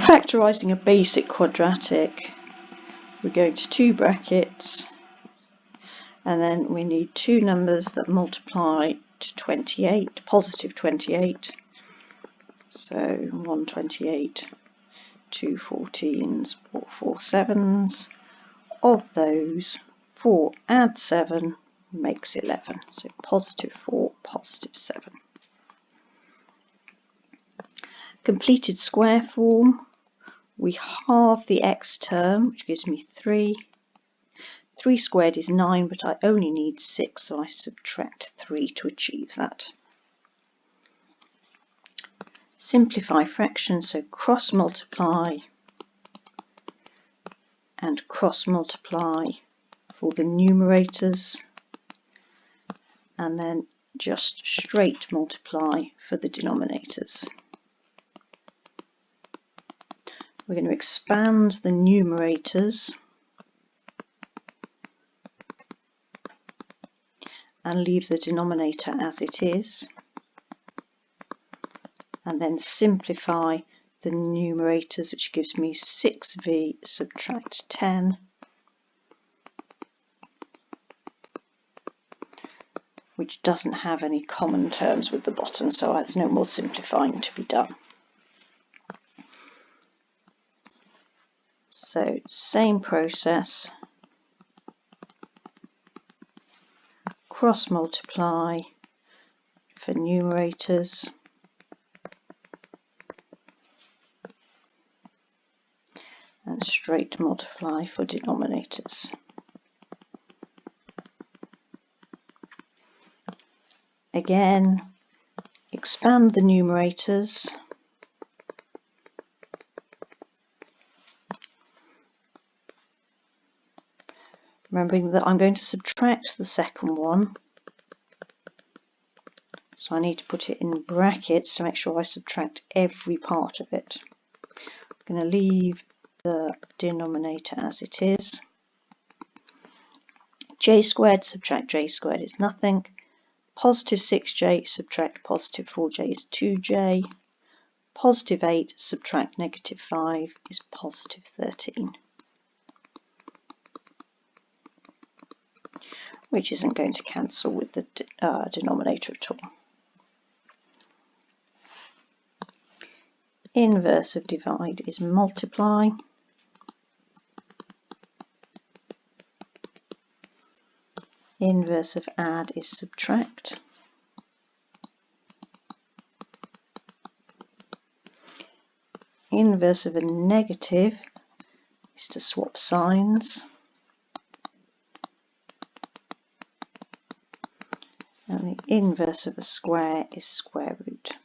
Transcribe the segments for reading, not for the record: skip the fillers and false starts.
factorising a basic quadratic, we're going to two brackets, and then we need two numbers that multiply to 28, positive 28. So 128, 2 14s, 4 7s. Of those, 4 add 7 makes 11. So positive 4, positive 7. Completed square form, we halve the x term, which gives me 3. 3 squared is 9, but I only need 6, so I subtract 3 to achieve that. Simplify fractions, so cross multiply and cross multiply for the numerators, and then just straight multiply for the denominators. We're going to expand the numerators and leave the denominator as it is, and then simplify the numerators, which gives me 6v subtract 10, which doesn't have any common terms with the bottom, so there's no more simplifying to be done. So same process, cross multiply for numerators and straight multiply for denominators. Again, expand the numerators remembering that I'm going to subtract the second one, so I need to put it in brackets to make sure I subtract every part of it. I'm going to leave the denominator as it is. J squared subtract j squared is nothing. Positive 6j subtract positive 4j is 2j. Positive 8 subtract negative 5 is positive 13. Which isn't going to cancel with the denominator at all. Inverse of divide is multiply. Inverse of add is subtract. Inverse of a negative is to swap signs. And the inverse of a square is square root.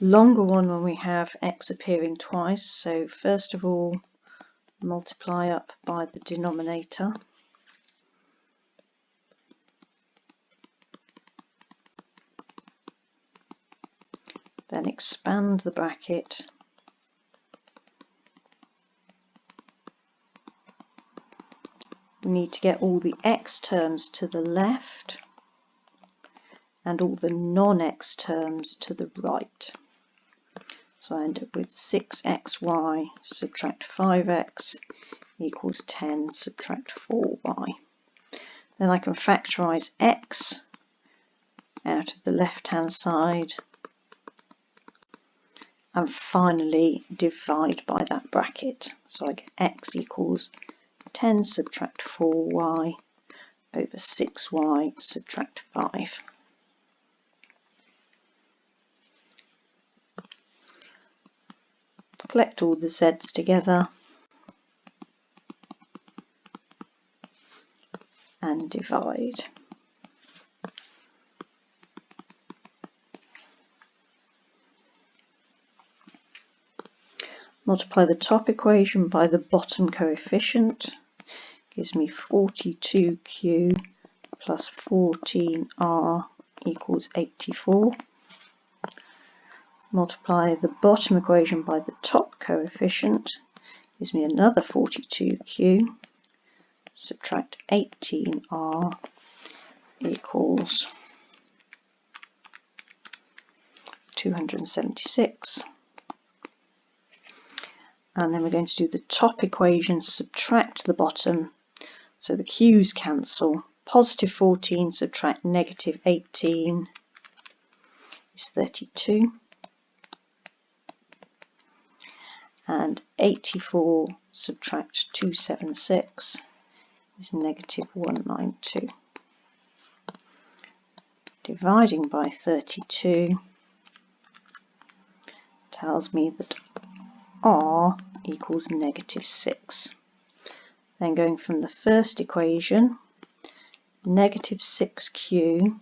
Longer one when we have x appearing twice, so first of all multiply up by the denominator, then expand the bracket, we need to get all the x terms to the left and all the non-x terms to the right. So I end up with 6xy subtract 5x equals 10 subtract 4y. Then I can factorise x out of the left-hand side and finally divide by that bracket. So I get x equals 10 subtract 4y over 6y subtract 5. Collect all the z's together and divide. Multiply the top equation by the bottom coefficient, gives me 42q plus 14r equals 84. Multiply the bottom equation by the top coefficient, gives me another 42q. subtract 18r equals 276. And then we're going to do the top equation, subtract the bottom, so the q's cancel. Positive 14 subtract negative 18 is 32. And 84 subtract 276 is negative 192. Dividing by 32 tells me that r equals negative 6. Then going from the first equation, negative 6q,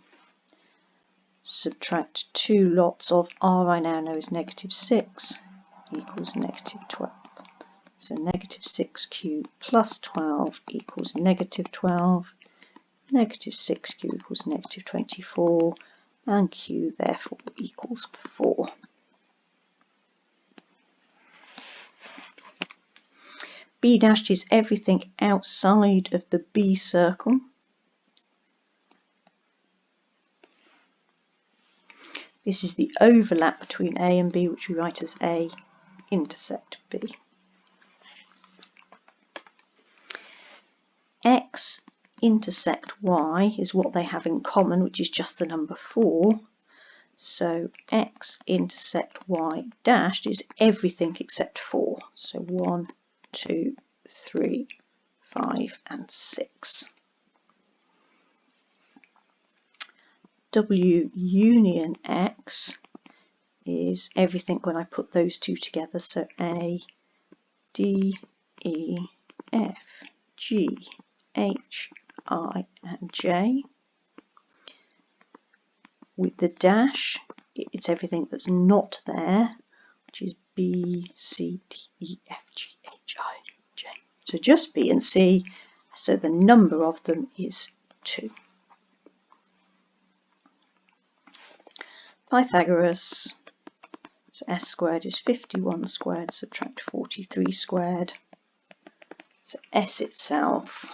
subtract 2 lots of r I now know is negative 6 equals negative 12. So negative 6q plus 12 equals negative 12. Negative 6q equals negative 24, and q therefore equals 4. B dashed is everything outside of the B circle. This is the overlap between A and B, which we write as A intersect B. X intersect Y is what they have in common, which is just the number 4. So X intersect Y dashed is everything except 4. So 1, 2, 3, 5 and 6. W union X is everything when I put those two together, so A, D, E, F, G, H, I and J. With the dash, it's everything that's not there, which is B, C, D, E, F, G, H, I, J. So just B and C, so the number of them is 2. Pythagoras, so s squared is 51 squared, subtract 43 squared. So s itself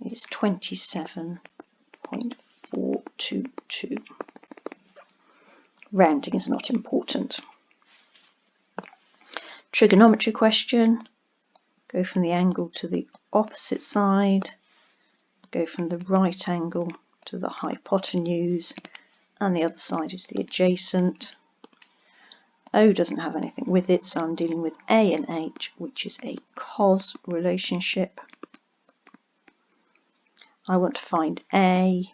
is 27.422. Rounding is not important. Trigonometry question. Go from the angle to the opposite side. Go from the right angle to the hypotenuse. And the other side is the adjacent. O doesn't have anything with it, so I'm dealing with A and H, which is a cos relationship. I want to find A,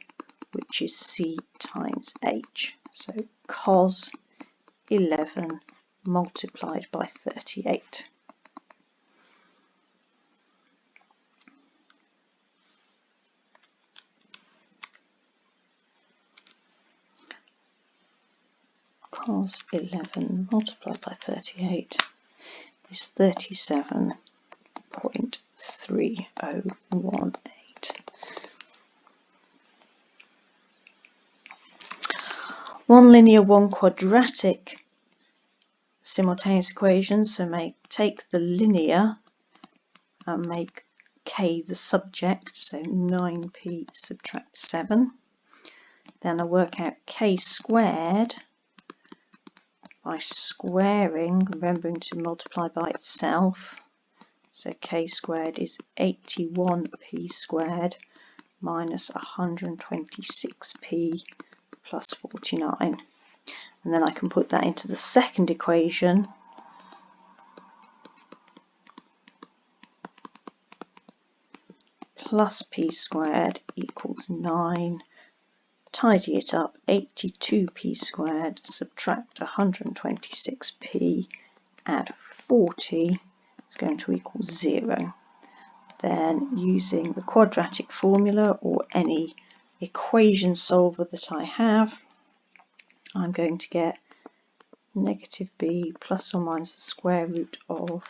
which is C times H. So cos 11 multiplied by 38. Cos 11 multiplied by 38 is 37.3018. One linear, one quadratic simultaneous equations, so take the linear and make k the subject, so 9p subtract 7. Then I work out k squared by squaring, remembering to multiply by itself. So k squared is 81p squared minus 126p plus 49. And then I can put that into the second equation. Plus p squared equals 9. Tidy it up, 82p squared, subtract 126p, add 40 is going to equal 0. Then using the quadratic formula or any equation solver that I have, I'm going to get negative b plus or minus the square root of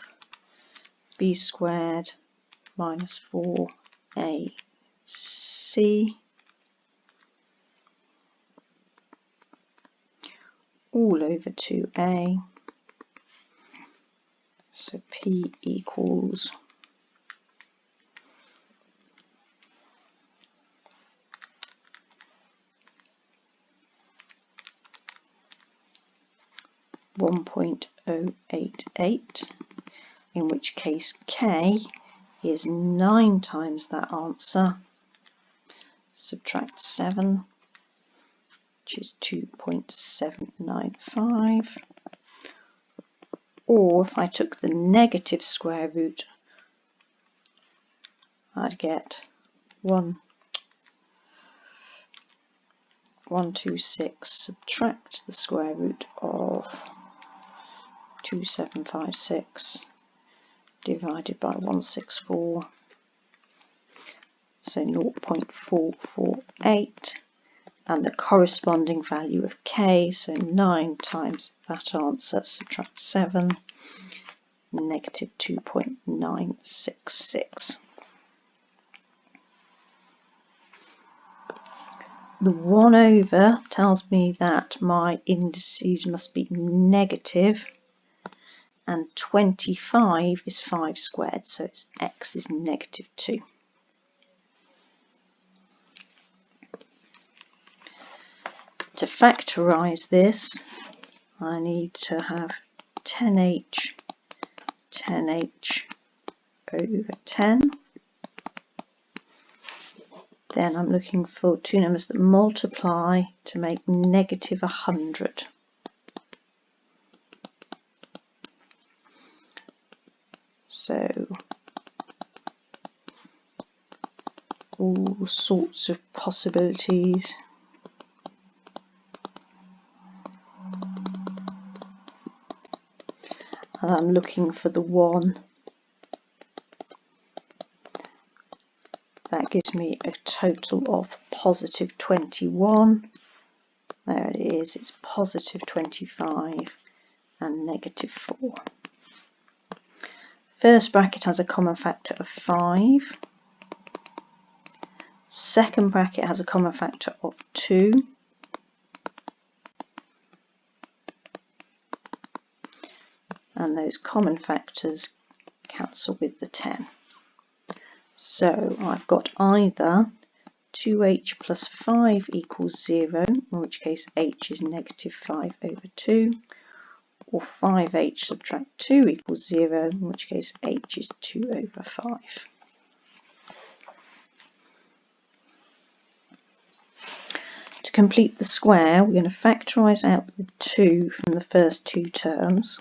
b squared minus 4ac all over 2a. So P equals 1.088, in which case K is 9 times that answer. Subtract 7, which is 2.795. Or if I took the negative square root, I'd get 126, subtract the square root of 2756 divided by 164, so 0.448, and the corresponding value of K, so 9 times that answer, subtract 7, negative 2.966. The 1 over tells me that my indices must be negative, and 25 is 5 squared, so its x is negative 2. To factorise this, I need to have 10h over 10. Then I'm looking for two numbers that multiply to make negative 100. So all sorts of possibilities. And I'm looking for the one that gives me a total of positive 21. There it is, it's positive 25 and negative 4. First bracket has a common factor of 5. Second bracket has a common factor of 2. And those common factors cancel with the 10. So I've got either 2h plus 5 equals 0, in which case h is negative 5 over 2, or 5h subtract 2 equals 0, in which case h is 2 over 5. To complete the square, we're going to factorise out the 2 from the first two terms.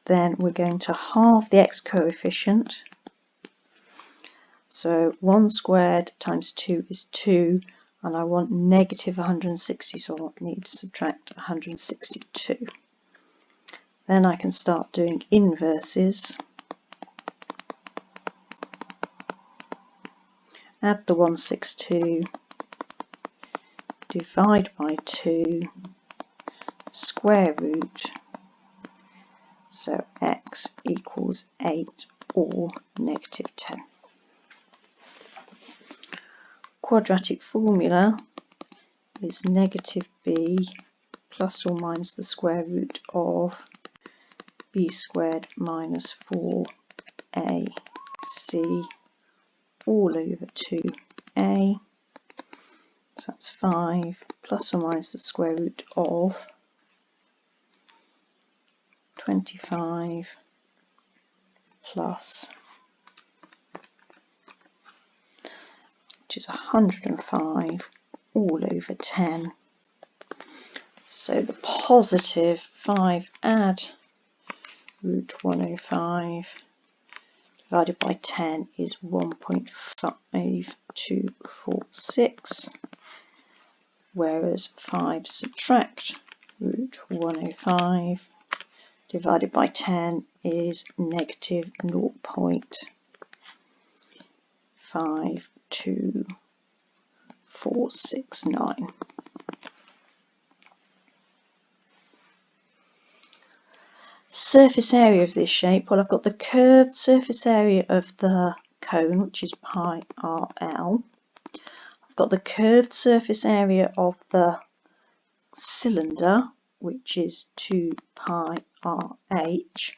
Then we're going to halve the x coefficient. So 1 squared times 2 is 2, and I want negative 160, so I need to subtract 162. Then I can start doing inverses. Add the 162, divide by 2, square root, so x equals 8 or negative 10. Quadratic formula is negative b plus or minus the square root of b squared minus 4ac all over 2a. So that's 5 plus or minus the square root of 25 plus, which is 105 all over 10. So the positive 5 add root 105 divided by 10 is 1.5246, whereas 5 subtract root 105 divided by 10 is negative 0.52469. Surface area of this shape, well, I've got the curved surface area of the cone, which is pi RL. I've got the curved surface area of the cylinder, which is 2 pi RH,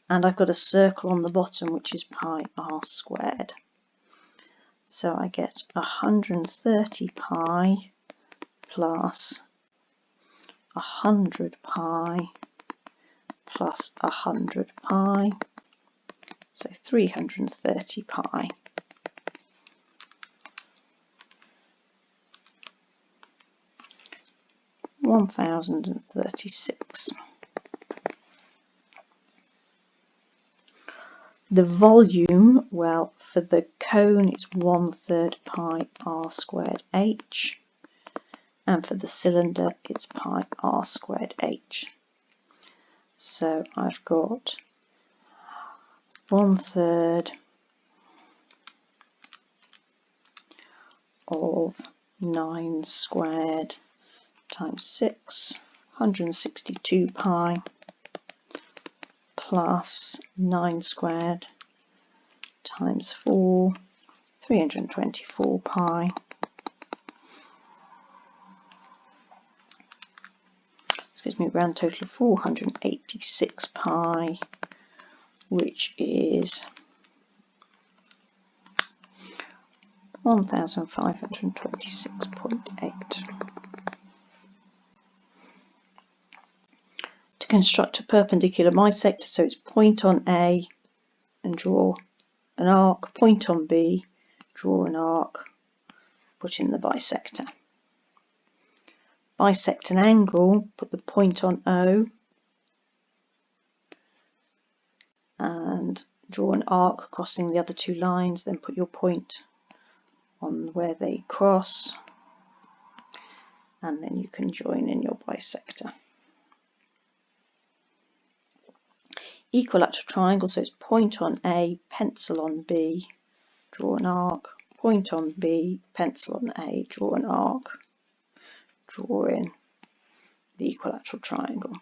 and I've got a circle on the bottom, which is pi r squared. So I get 130 pi plus 100 pi plus 100 pi, so 330 pi. (1036). The volume, well, for the cone it's 1/3 pi r squared h, and for the cylinder it's pi r squared h. So I've got 1/3 of 9 squared times 6, 162 pi, plus 9 squared times 4, 324 pi. This gives me a grand total of 486 pi, which is 1526.8. To construct a perpendicular bisector, so it's point on A and draw an arc, point on B, draw an arc, put in the bisector. Bisect an angle, put the point on O and draw an arc crossing the other two lines, then put your point on where they cross, and then you can join in your bisector. Equilateral triangle, so it's point on A, pencil on B, draw an arc, point on B, pencil on A, draw an arc, draw in the equilateral triangle.